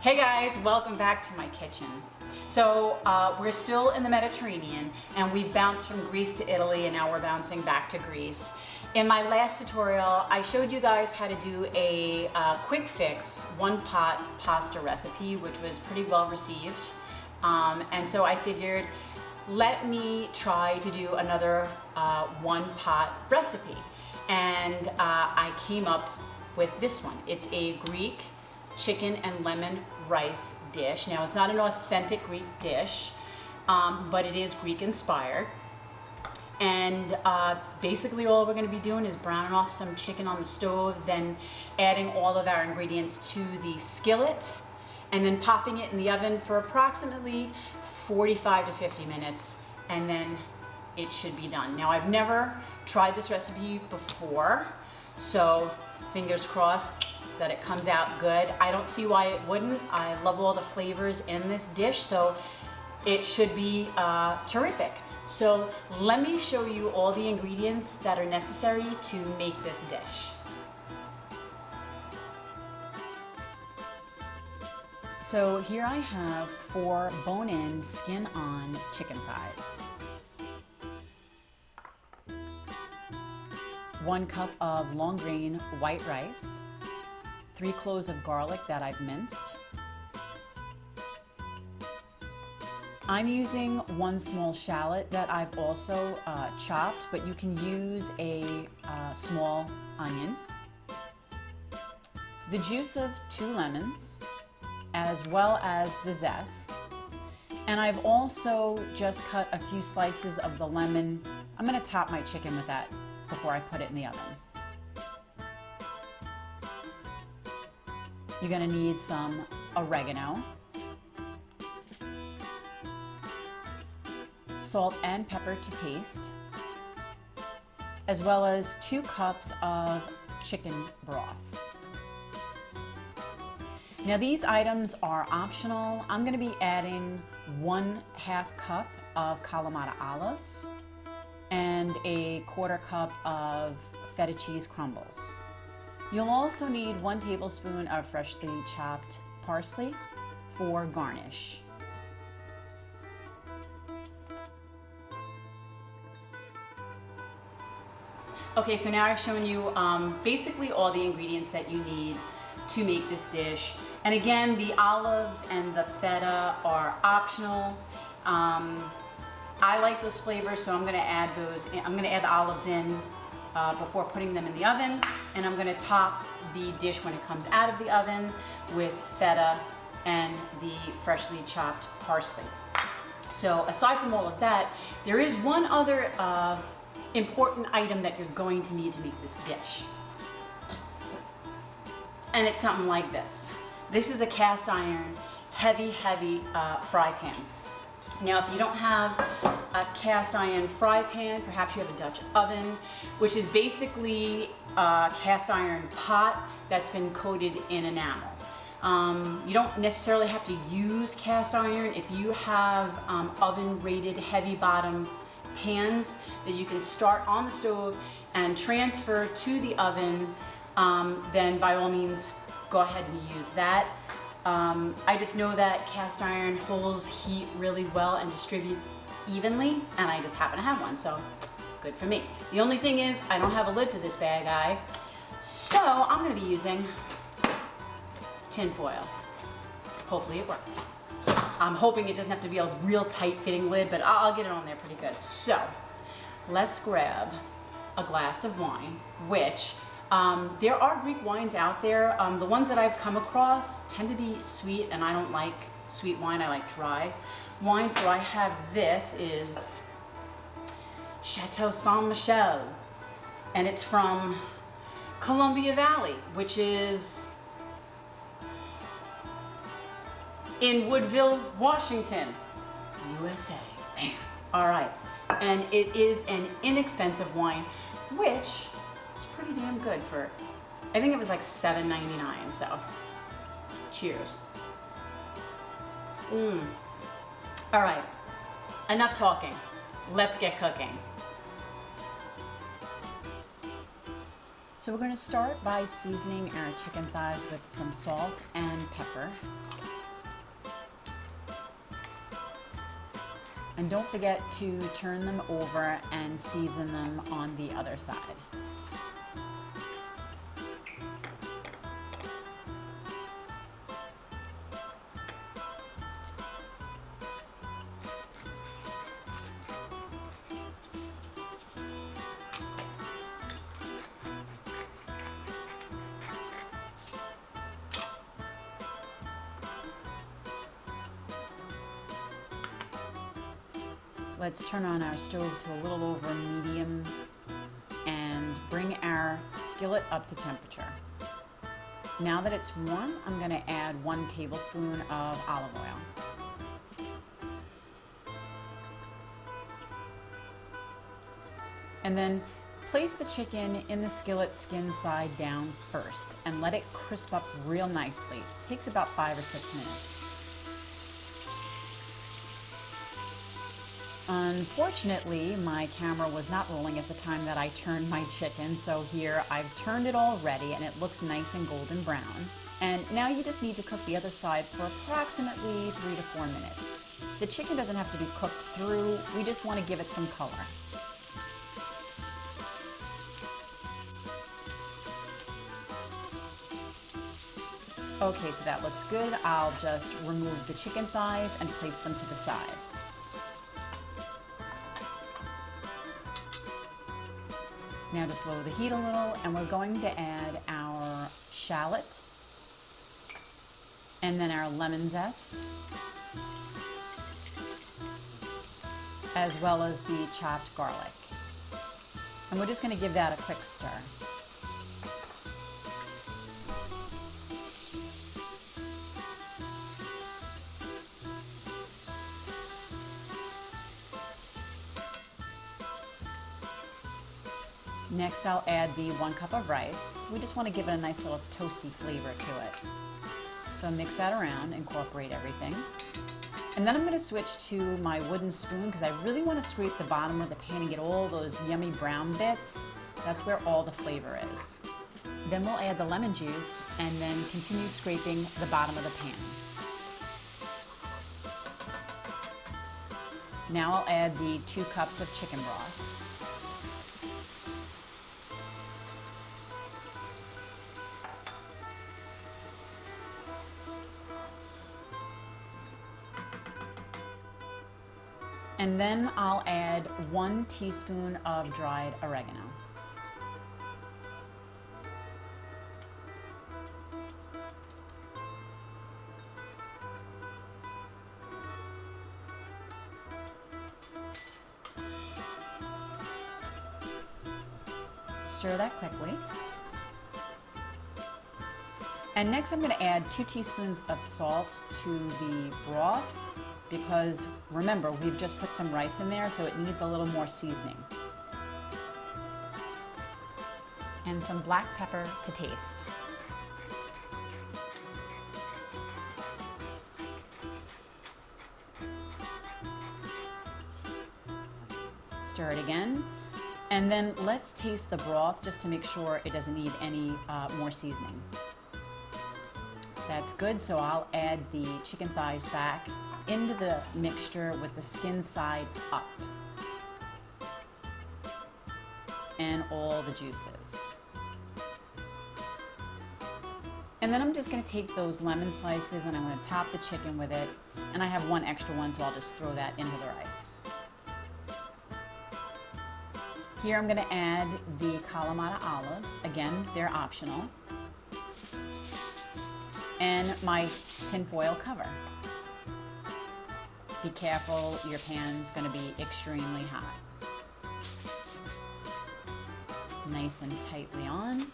Hey guys, welcome back to my kitchen. So we're still in the Mediterranean and we've bounced from Greece to Italy and now we're bouncing back to Greece. In my last tutorial, I showed you guys how to do a quick fix one pot pasta recipe, which was pretty well received. And so I figured, let me try to do another one pot recipe. And I came up with this one. It's a Greek chicken and lemon rice dish. Now, it's not an authentic Greek dish, but it is Greek inspired. And basically all we're gonna be doing is browning off some chicken on the stove, then adding all of our ingredients to the skillet, and then popping it in the oven for approximately 45 to 50 minutes, and then it should be done. Now, I've never tried this recipe before, so fingers crossed that it comes out good. I don't see why it wouldn't. I love all the flavors in this dish, so it should be terrific. So let me show you all the ingredients that are necessary to make this dish. So here I have 4 bone-in, skin-on chicken thighs. 1 cup of long grain white rice, 3 cloves of garlic that I've minced. I'm using 1 small shallot that I've also chopped, but you can use a small onion. The juice of 2 lemons, as well as the zest. And I've also just cut a few slices of the lemon. I'm gonna top my chicken with that before I put it in the oven. You're gonna need some oregano, salt and pepper to taste, as well as 2 cups of chicken broth. Now these items are optional. I'm gonna be adding 1/2 cup of Kalamata olives and a 1/4 cup of feta cheese crumbles. You'll also need 1 tablespoon of freshly chopped parsley for garnish. Okay, so now I've shown you basically all the ingredients that you need to make this dish. And again, the olives and the feta are optional. I like those flavors, so I'm gonna add those. I'm gonna add the olives in before putting them in the oven, and I'm gonna top the dish when it comes out of the oven with feta and the freshly chopped parsley. So aside from all of that, there is one other important item that you're going to need to make this dish. And it's something like this. This is a cast iron, heavy fry pan. Now, if you don't have a cast iron fry pan, perhaps you have a Dutch oven, which is basically a cast iron pot that's been coated in enamel. You don't necessarily have to use cast iron. If you have oven rated heavy bottom pans that you can start on the stove and transfer to the oven, then by all means go ahead and use that. I just know that cast iron holds heat really well and distributes evenly, and I just happen to have one, so good for me. The only thing is I don't have a lid for this bad guy, so I'm gonna be using tin foil. Hopefully it works. I'm hoping it doesn't have to be a real tight fitting lid, but I'll get it on there pretty good. So let's grab a glass of wine, which there are Greek wines out there. The ones that I've come across tend to be sweet, and I don't like sweet wine. I like dry wine. So I have this is Chateau Saint Michel, and it's from Columbia Valley, which is in Woodville, Washington, USA. Man, all right. And it is an inexpensive wine, which pretty damn good for, I think it was like $7.99, so cheers. All right, enough talking. Let's get cooking. So we're gonna start by seasoning our chicken thighs with some salt and pepper. And don't forget to turn them over and season them on the other side. Let's turn on our stove to a little over medium and bring our skillet up to temperature. Now that it's warm, I'm going to add 1 tablespoon of olive oil. And then place the chicken in the skillet skin side down first and let it crisp up real nicely. It takes about 5 or 6 minutes. Unfortunately, my camera was not rolling at the time that I turned my chicken, so here I've turned it already and it looks nice and golden brown. And now you just need to cook the other side for approximately 3 to 4 minutes. The chicken doesn't have to be cooked through, we just want to give it some color. Okay, so that looks good. I'll just remove the chicken thighs and place them to the side. Now just lower the heat a little, and we're going to add our shallot and then our lemon zest, as well as the chopped garlic. And we're just going to give that a quick stir. Next, I'll add the 1 cup of rice. We just want to give it a nice little toasty flavor to it. So mix that around, incorporate everything. And then I'm going to switch to my wooden spoon because I really want to scrape the bottom of the pan and get all those yummy brown bits. That's where all the flavor is. Then we'll add the lemon juice and then continue scraping the bottom of the pan. Now I'll add the 2 cups of chicken broth. And then I'll add 1 teaspoon of dried oregano. Stir that quickly. And next I'm going to add 2 teaspoons of salt to the broth, because remember, we've just put some rice in there, so it needs a little more seasoning. And some black pepper to taste. Stir it again. And then let's taste the broth just to make sure it doesn't need any more seasoning. That's good, so I'll add the chicken thighs back into the mixture with the skin side up. And all the juices. And then I'm just going to take those lemon slices and I'm going to top the chicken with it. And I have 1 extra one, so I'll just throw that into the rice. Here I'm going to add the Kalamata olives. Again, they're optional. And my tinfoil cover. Be careful, your pan's going to be extremely hot. Nice and tightly on.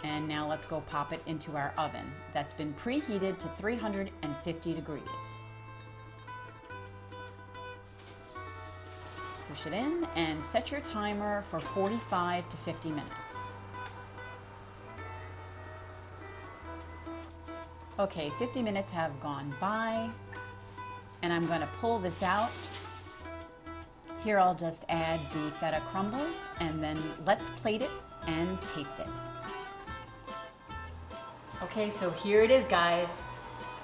And now let's go pop it into our oven that's been preheated to 350 degrees. Push it in and set your timer for 45 to 50 minutes. Okay, 50 minutes have gone by, and I'm going to pull this out. Here I'll just add the feta crumbles, and then let's plate it and taste it. Okay, so here it is, guys,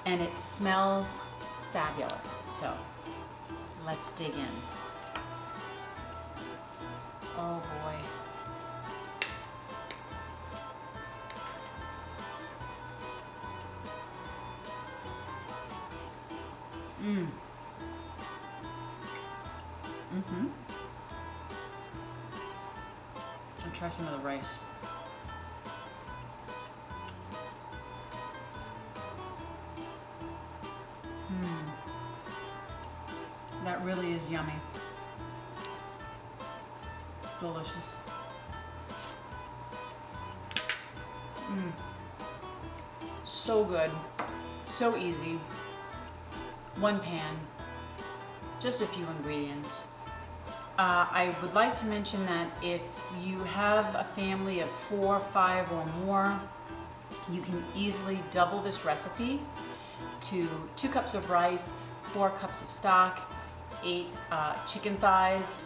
and it smells fabulous. So let's dig in. Oh boy. Mmm. Mm-hmm. I'll try some of the rice. That really is yummy. Delicious. So good. So easy. One pan. Just a few ingredients. I would like to mention that if you have a family of 4, 5 or more, you can easily double this recipe to 2 cups of rice, 4 cups of stock, 8 chicken thighs.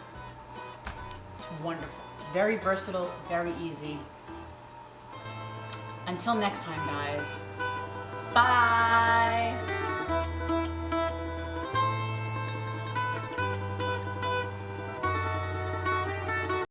It's wonderful. Very versatile, very easy. Until next time, guys. Bye!